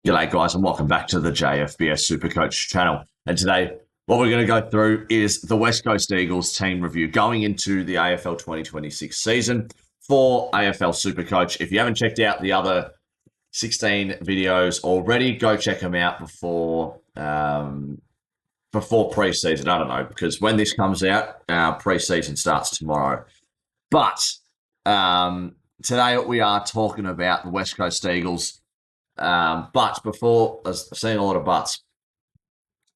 G'day guys and welcome back to the JFBS SuperCoach channel. And today what we're going to go through is the West Coast Eagles team review going into the AFL 2026 season for AFL SuperCoach. If you haven't checked out the other 16 videos already, go check them out before pre-season. I don't know, because when this comes out, pre-season starts tomorrow. But today we are talking about the West Coast Eagles. But before, I've seen a lot of buts.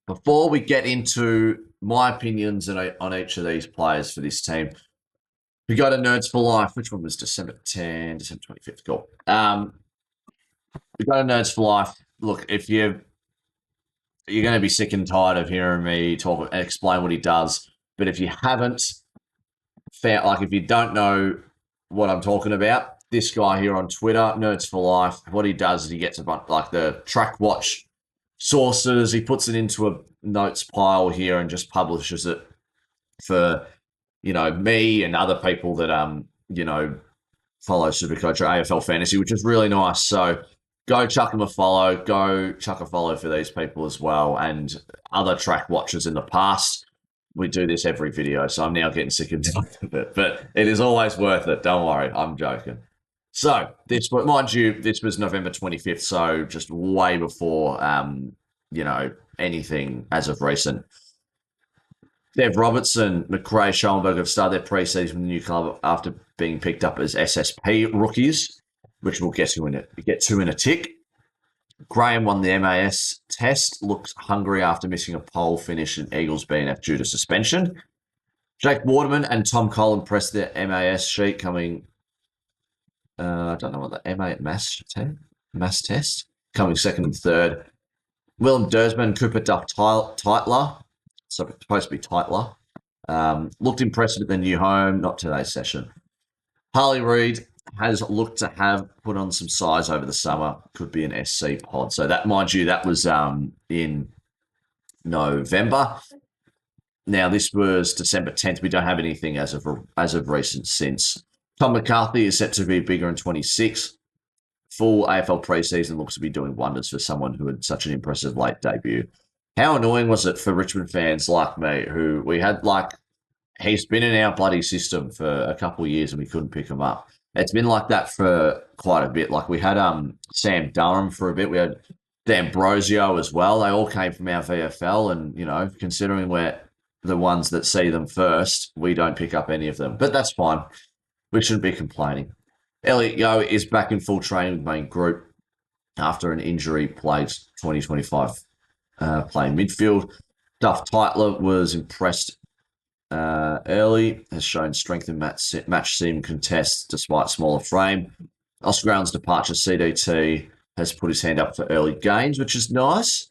Before we get into my opinions on each of these players for this team, we go to Nerds for Life. Which one was December 25th? Cool. We go to Nerds for Life. Look, if you're going to be sick and tired of hearing me talk and explain what he does, but if you haven't found, like if you don't know what I'm talking about, this guy here on Twitter, Nerds for Life, what he does is he gets a bunch like the track watch sources. He puts it into a notes pile here and just publishes it for, me and other people that, follow SuperCoach or AFL Fantasy, which is really nice. So go chuck them a follow. Go chuck a follow for these people as well and other track watchers in the past. We do this every video, so I'm now getting sick and tired of it. But it is always worth it. Don't worry, I'm joking. So this, mind you, this was November 25th, so just way before, anything as of recent. Dev Robertson, McRae, Schoenberg have started their pre-season with the new club after being picked up as SSP rookies, which we'll get to in a tick. Graham won the MAS test, looks hungry after missing a pole finish in Eagles BNF due to suspension. Jake Waterman and Tom Cullen pressed their MAS sheet coming... I don't know what the mass test coming second and third. Willem Dersman and Cooper Duff Titler, so it's supposed to be Titler, looked impressive at the new home. Not today's session. Harley Reid has looked to have put on some size over the summer. Could be an SC pod. So that, mind you, that was in November. Now this was December 10th. We don't have anything as of recent since. Tom McCarthy is set to be bigger in 26. Full AFL preseason looks to be doing wonders for someone who had such an impressive late debut. How annoying was it for Richmond fans like me, who we had he's been in our bloody system for a couple of years and we couldn't pick him up. It's been like that for quite a bit. Like we had Sam Durham for a bit. We had D'Ambrosio as well. They all came from our VFL, and considering we're the ones that see them first, we don't pick up any of them. But that's fine. We shouldn't be complaining. Elliot Yeo is back in full training with main group after an injury plagued 2025 playing midfield. Duff Titler was impressed early, has shown strength in match sim contests despite smaller frame. Oscar Brown's departure, CDT, has put his hand up for early gains, which is nice.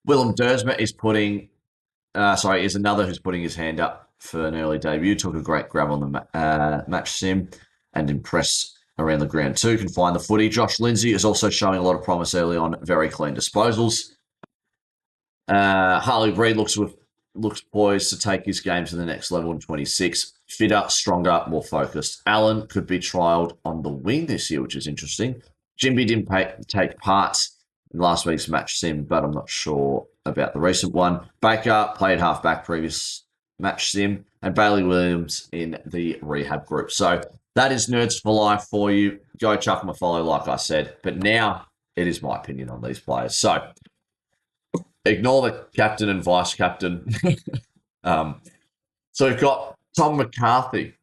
Willem Dersma is another who's putting his hand up for an early debut. Took a great grab on the match sim and impressed around the ground too. Can find the footy. Josh Lindsay is also showing a lot of promise early on. Very clean disposals. Harley Reid looks poised to take his game to the next level in 26. Fitter, stronger, more focused. Allen could be trialled on the wing this year, which is interesting. Jimby didn't take part in last week's match sim, but I'm not sure about the recent one. Baker played halfback previous match sim, and Bailey Williams in the rehab group. So that is Nerds for Life for you. Go chuck them a follow, like I said. But now it is my opinion on these players. So ignore the captain and vice captain. So we've got Tom McCarthy.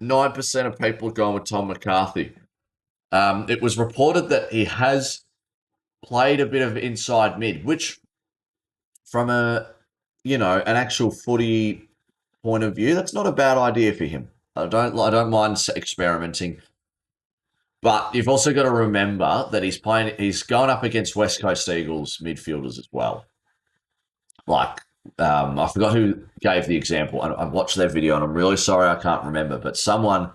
9% of people are going with Tom McCarthy. It was reported that he has played a bit of inside mid, which from an actual footy point of view, that's not a bad idea for him. I don't mind experimenting, but you've also got to remember that he's going up against West Coast Eagles midfielders as well. I forgot who gave the example. I watched their video and I'm really sorry I can't remember, but someone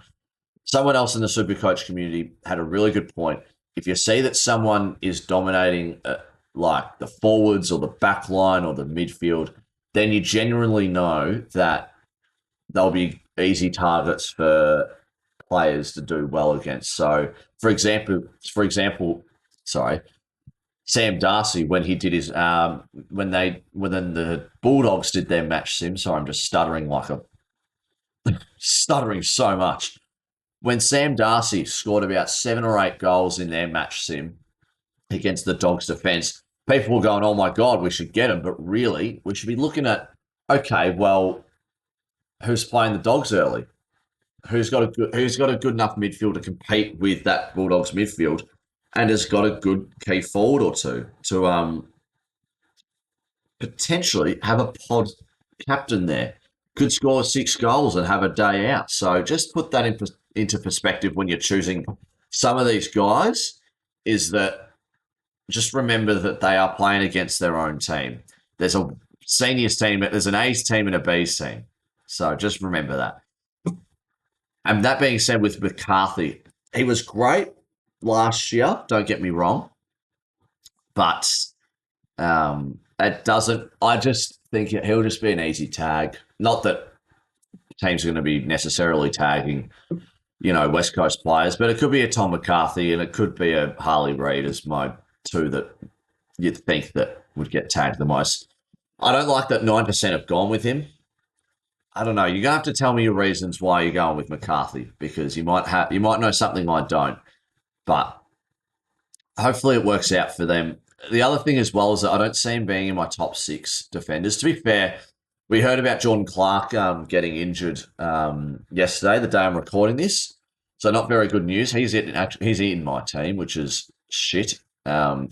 else in the SuperCoach community had a really good point. If you see that someone is dominating the forwards or the back line or the midfield, then you genuinely know that they'll be easy targets for players to do well against. So, for example, Sam Darcy when he did his when the Bulldogs did their match sim. Sorry, I'm just stuttering so much. When Sam Darcy scored about 7 or 8 goals in their match sim against the Dogs' defence, people were going, "Oh my god, we should get him," but really, we should be looking at, okay, well, who's playing the Dogs early? Who's got a good enough midfield to compete with that Bulldogs midfield, and has got a good key forward or two to potentially have a pod captain there. Could score 6 goals and have a day out. So just put that into perspective when you're choosing some of these guys. Is that just remember that they are playing against their own team. There's a seniors team, there's an A's team and a B's team. So just remember that. And that being said, with McCarthy, he was great last year. Don't get me wrong, but it doesn't. I just think he'll just be an easy tag. Not that teams are going to be necessarily tagging, West Coast players, but it could be a Tom McCarthy and it could be a Harley Reid as my two that you'd think that would get tagged the most. I don't like that 9% have gone with him. I don't know. You're gonna have to tell me your reasons why you're going with McCarthy, because you might know something I don't, but hopefully it works out for them. The other thing as well is that I don't see him being in my top 6 defenders. To be fair, we heard about Jordan Clark getting injured yesterday, the day I'm recording this, so not very good news. He's in my team, which is shit. So I'm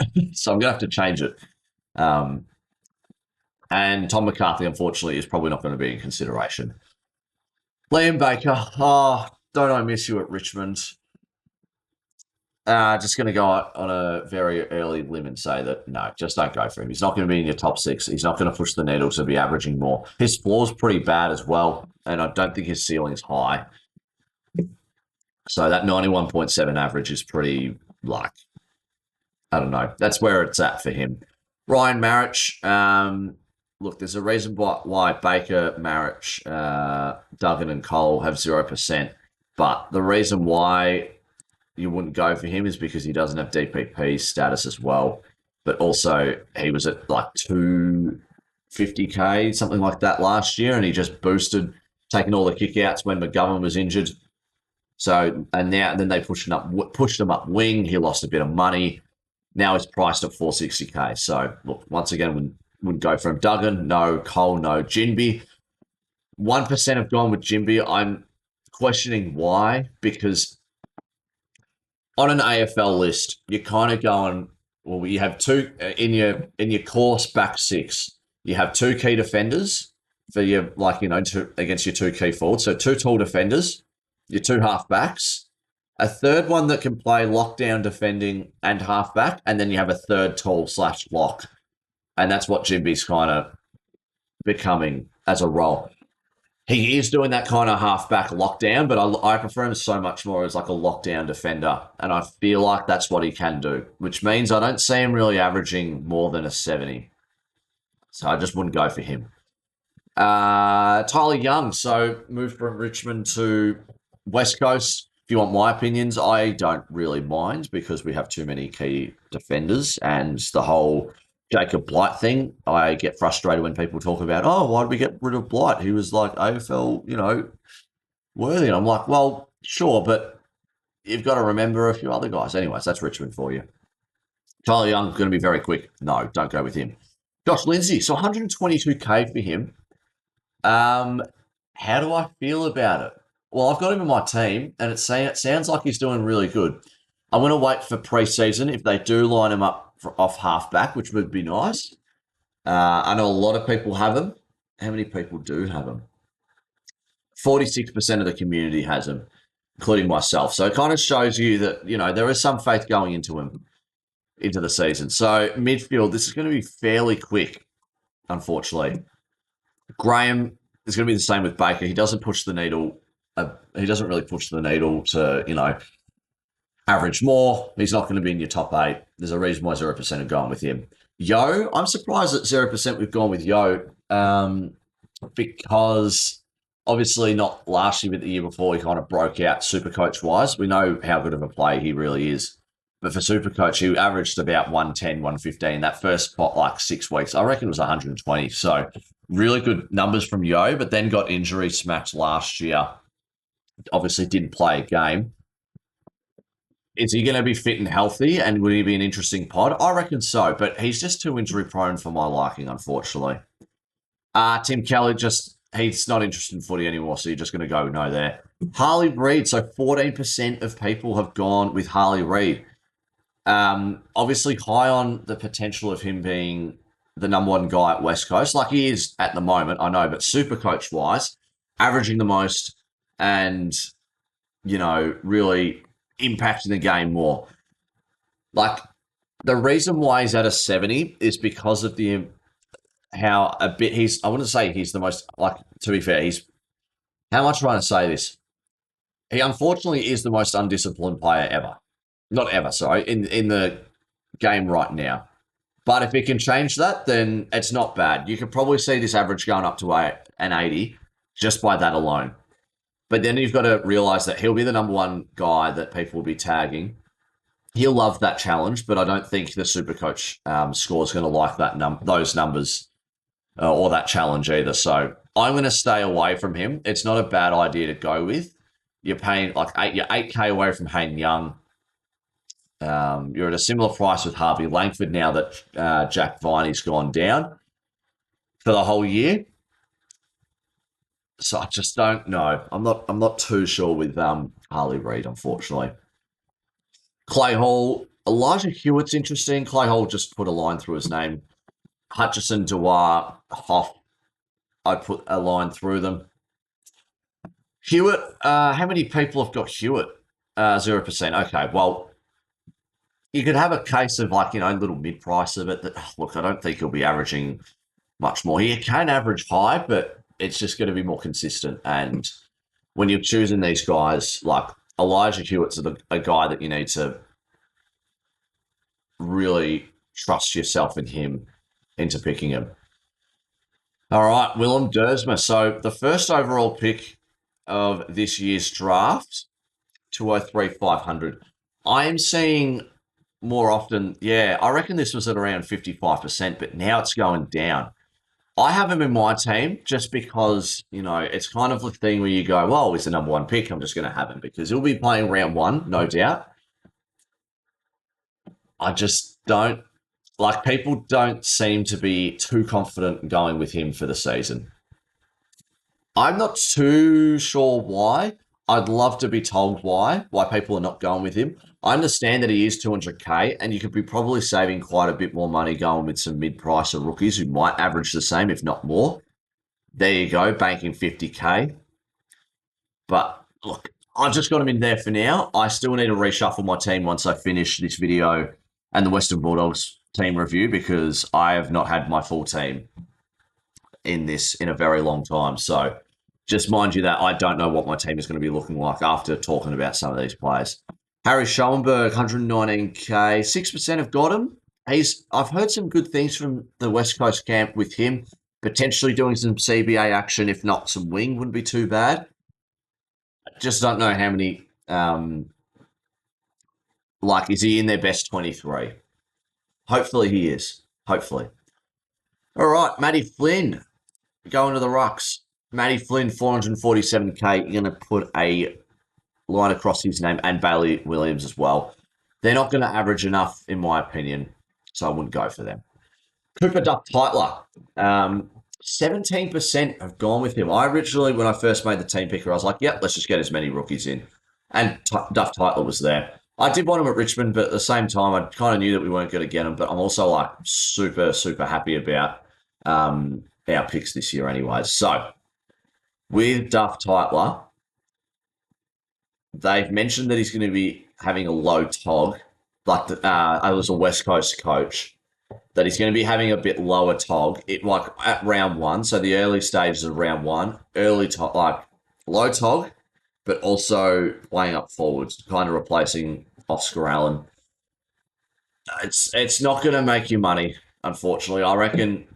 gonna have to change it. And Tom McCarthy, unfortunately, is probably not going to be in consideration. Liam Baker, don't I miss you at Richmond? Just going to go out on a very early limb and say that, no, just don't go for him. He's not going to be in your top 6. He's not going to push the needle to be averaging more. His floor's pretty bad as well, and I don't think his ceiling's high. So that 91.7 average is pretty, I don't know. That's where it's at for him. Ryan Marich, look, there's a reason why Baker, Marich, Duggan and Cole have 0%. But the reason why you wouldn't go for him is because he doesn't have DPP status as well. But also, he was at 250K, something like that last year, and he just boosted, taking all the kickouts when McGovern was injured. So, and then they pushed him up wing. He lost a bit of money. Now he's priced at 460K. So, look, once again, wouldn't go for him. Duggan, no. Cole, no. Jinby, 1% have gone with Jinby. I'm questioning why, because on an AFL list, you're kind of going, well, you have two in your course back 6. You have 2 key defenders for your against your 2 key forwards. So 2 tall defenders, your 2 halfbacks, a third one that can play lockdown defending and halfback, and then you have a third tall / lock. And that's what Jimby's kind of becoming as a role. He is doing that kind of halfback lockdown, but I prefer him so much more as like a lockdown defender. And I feel like that's what he can do, which means I don't see him really averaging more than a 70. So I just wouldn't go for him. Tyler Young, so moved from Richmond to West Coast. If you want my opinions, I don't really mind because we have too many key defenders, and the whole Jacob Blight thing, I get frustrated when people talk about, why did we get rid of Blight? He was like AFL, worthy. And I'm like, well, sure, but you've got to remember a few other guys. Anyways, that's Richmond for you. Tyler Young's going to be very quick. No, don't go with him. Josh Lindsay, so 122K for him. How do I feel about it? Well, I've got him in my team, and it sounds like he's doing really good. I'm going to wait for pre-season if they do line him up off halfback, which would be nice. I know a lot of people have him. How many people do have him? 46% of the community has him, including myself. So it kind of shows you that, there is some faith going into him into the season. So midfield, this is going to be fairly quick, unfortunately. Graham is going to be the same with Baker. He doesn't push the needle. He doesn't really push the needle to, average more. He's not going to be in your top 8. There's a reason why 0% have gone with him. Yo, I'm surprised that 0% we've gone with Yo because obviously not last year, but the year before he kind of broke out SuperCoach wise. We know how good of a player he really is. But for SuperCoach, he averaged about 110, 115. That first spot, like 6 weeks, I reckon it was 120. So really good numbers from Yo, but then got injury smacked last year. Obviously didn't play a game. Is he going to be fit and healthy, and would he be an interesting pod? I reckon so, but he's just too injury prone for my liking, unfortunately. Tim Kelly, he's not interested in footy anymore, so you're just going to go no there. Harley Reid, so 14% of people have gone with Harley Reid. Obviously high on the potential of him being the number one guy at West Coast, like he is at the moment, I know, but SuperCoach wise, averaging the most and, really impacting the game more. Like, the reason why he's at a 70 is because of I wouldn't say he's the most, like, to be fair, how am I trying to say this? He unfortunately is the most undisciplined player ever. Not ever, sorry, in the game right now. But if he can change that, then it's not bad. You could probably see this average going up to an 80 just by that alone. But then you've got to realise that he'll be the number one guy that people will be tagging. He'll love that challenge, but I don't think the SuperCoach score is going to like those numbers or that challenge either. So I'm going to stay away from him. It's not a bad idea to go with. You're paying you're 8K away from Hayden Young. You're at a similar price with Harvey Langford now that Jack Viney's gone down for the whole year. So I just don't know. I'm not too sure with Harley Reid, unfortunately. Clay Hall, Elijah Hewitt's interesting. Clay Hall just put a line through his name. Hutchison, Dewar, Hoff, I put a line through them. Hewitt, how many people have got Hewitt? 0%. Okay, well, you could have a case of little mid-price of it. Look, I don't think he'll be averaging much more. He can average high, but it's just going to be more consistent. And when you're choosing these guys, like Elijah Hewitt's a guy that you need to really trust yourself in him into picking him. All right, Willem Dersma. So the first overall pick of this year's draft, 203, 500. I am seeing more often, I reckon this was at around 55%, but now it's going down. I have him in my team just because, it's kind of the thing where you go, well, he's the number one pick. I'm just going to have him because he'll be playing round one, no doubt. I just don't, people don't seem to be too confident going with him for the season. I'm not too sure why. I'd love to be told why people are not going with him. I understand that he is 200K, and you could be probably saving quite a bit more money going with some mid-pricer rookies who might average the same, if not more. There you go, banking 50K. But look, I've just got him in there for now. I still need to reshuffle my team once I finish this video and the Western Bulldogs team review because I have not had my full team in a very long time. So just mind you that I don't know what my team is going to be looking like after talking about some of these players. Harry Schoenberg, 119K, 6% have got him. I've heard some good things from the West Coast camp with him, potentially doing some CBA action, if not some wing, wouldn't be too bad. I just don't know how many, is he in their best 23? Hopefully he is. Hopefully. All right, Matty Flynn, going to the Rucks. Matty Flynn, 447K. You're going to put a line across his name and Bailey Williams as well. They're not going to average enough, in my opinion, so I wouldn't go for them. Cooper Duff Titler, 17% have gone with him. I originally, when I first made the team picker, I was like, yep, let's just get as many rookies in. And Duff Titler was there. I did want him at Richmond, but at the same time, I kind of knew that we weren't going to get him. But I'm also super, super happy about our picks this year anyways. So with Duff Titler, they've mentioned that he's going to be having a low tog. I was a West Coast coach, that he's going to be having a bit lower tog. At round one, so the early stages of round one, early tog, low tog, but also playing up forwards, kind of replacing Oscar Allen. It's not going to make you money, unfortunately. I reckon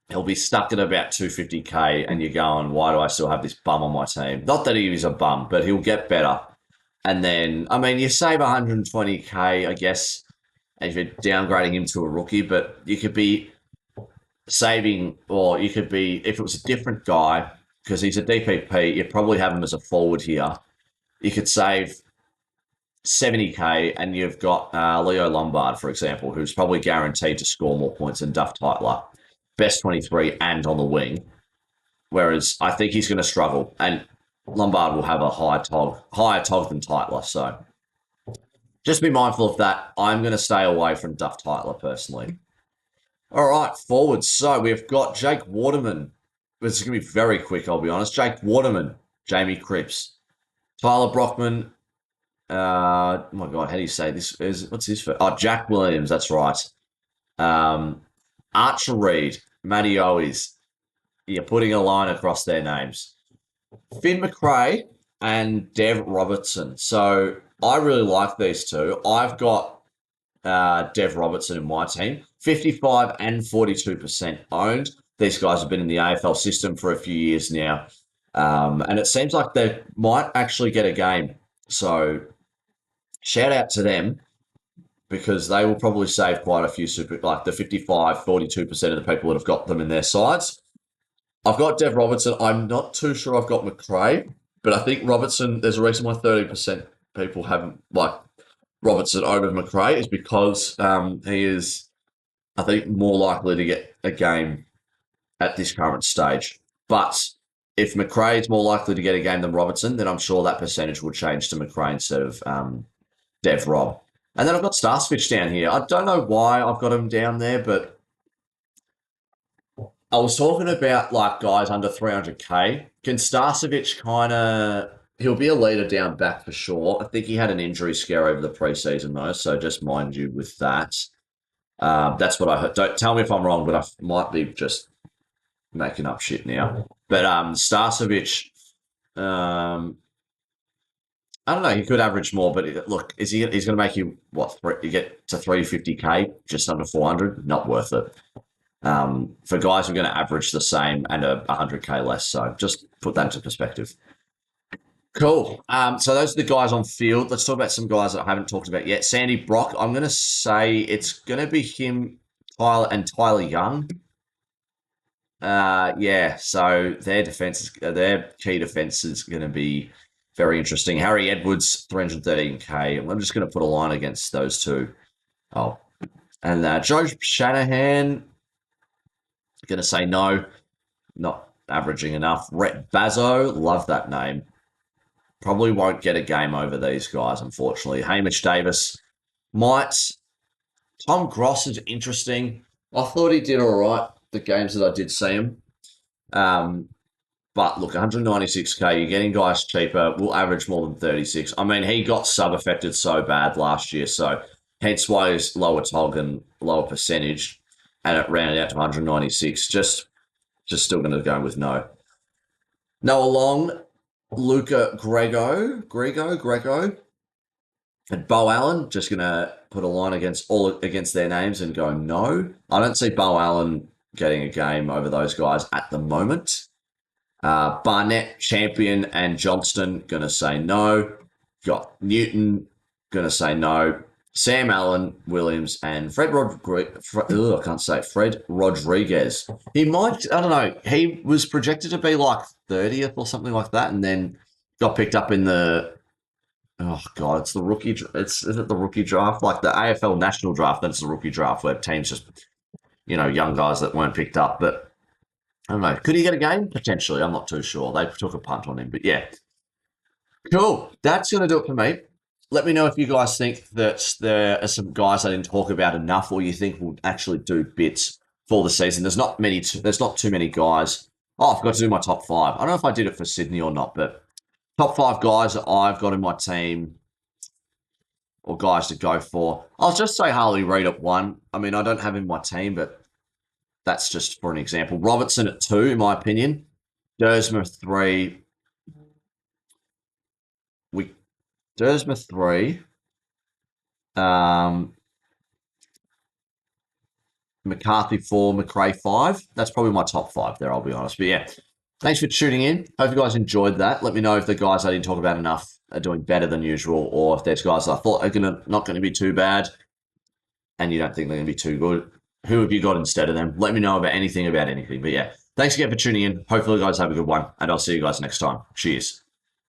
he'll be stuck at about 250K, and you're going, why do I still have this bum on my team? Not that he is a bum, but he'll get better. And then, I mean, you save 120K, I guess, if you're downgrading him to a rookie, but you could be saving, or you could be, if it was a different guy, because he's a DPP, you'd probably have him as a forward here. You could save 70K and you've got Leo Lombard, for example, who's probably guaranteed to score more points than Duff Tytler. Best 23 and on the wing. Whereas I think he's going to struggle, and Lombard will have a higher tog than Tytler. So just be mindful of that. I'm going to stay away from Duff Tytler personally. All right, forwards. So we've got Jake Waterman. This is going to be very quick, I'll be honest. Jake Waterman, Jamie Cripps, Tyler Brockman. Oh my God, how do you say this? What's his first? Oh, Jack Williams. That's right. Archer Reed, Matty Owies. You're putting a line across their names. Finn McRae and Dev Robertson. So I really like these two. I've got Dev Robertson in my team. 55 and 42% owned. These guys have been in the AFL system for a few years now. And it seems like they might actually get a game. So shout out to them, because they will probably save quite a few like the 55, 42% of the people that have got them in their sides. I've got Dev Robertson. I'm not too sure I've got McRae, but I think Robertson, there's a reason why 30% people haven't like Robertson over McRae is because he is, I think, more likely to get a game at this current stage. But if McRae is more likely to get a game than Robertson, then I'm sure that percentage will change to McRae instead of Dev Rob. And then I've got Starswitch down here. I don't know why I've got him down there, but I was talking about like guys under 300K. Can Starcevic kind of, he'll be a leader down back for sure. I think he had an injury scare over the preseason though, so just mind you with that. That's what I heard. Don't tell me if I'm wrong, but I might be just making up shit now. But Starcevic, I don't know. He could average more, but look, he's going to make you what? You get to 350K, just under 400. Not worth it. For guys who are going to average the same and a 100K less. So just put that into perspective. Cool. So those are the guys on field. Let's talk about some guys that I haven't talked about yet. Sandy Brock, I'm going to say it's going to be him, Tyler Young. Yeah, so their key defense is going to be very interesting. Harry Edwards, 313K. I'm just going to put a line against those two. Oh, and Joe Shanahan, going to say no, not averaging enough. Rhett Bazzo, love that name. Probably won't get a game over these guys, unfortunately. Hamish Davis might. Tom Gross is interesting. I thought he did all right, the games that I did see him. But look, 196K, you're getting guys cheaper, will average more than 36. I mean, he got sub-affected so bad last year, so hence why he's lower tog and lower percentage, and it rounded out to 196. Just still going to go with no. Noah Long, Luca Grego, and Bo Allen, just going to put a line against their names and go no. I don't see Bo Allen getting a game over those guys at the moment. Barnett, Champion, and Johnston going to say no. Got Newton going to say no. Sam Allen, Williams, and Fred Rodriguez. He might, I don't know, he was projected to be like 30th or something like that, and then got picked up in the, oh God, it's the rookie, is it the rookie draft? Like the AFL national draft, that's the rookie draft where teams just, young guys that weren't picked up, but I don't know. Could he get a game? Potentially. I'm not too sure. They took a punt on him. But yeah. Cool. That's going to do it for me. Let me know if you guys think that there are some guys I didn't talk about enough, or you think will actually do bits for the season. There's not too many guys. Oh, I forgot to do my top 5. I don't know if I did it for Sydney or not, but top 5 guys that I've got in my team, or guys to go for. I'll just say Harley Reid at 1. I mean, I don't have him in my team, but that's just for an example. Robertson at 2, in my opinion. Dersma 3. Dersma 3. McCarthy 4, McRae 5. That's probably my top 5 there, I'll be honest. But yeah, Thanks for tuning in. Hope you guys enjoyed that. Let me know if the guys I didn't talk about enough are doing better than usual, or if there's guys I thought are not going to be too bad, and you don't think they're going to be too good. Who have you got instead of them? Let me know about anything. But yeah, thanks again for tuning in. Hopefully, you guys have a good one, and I'll see you guys next time. Cheers.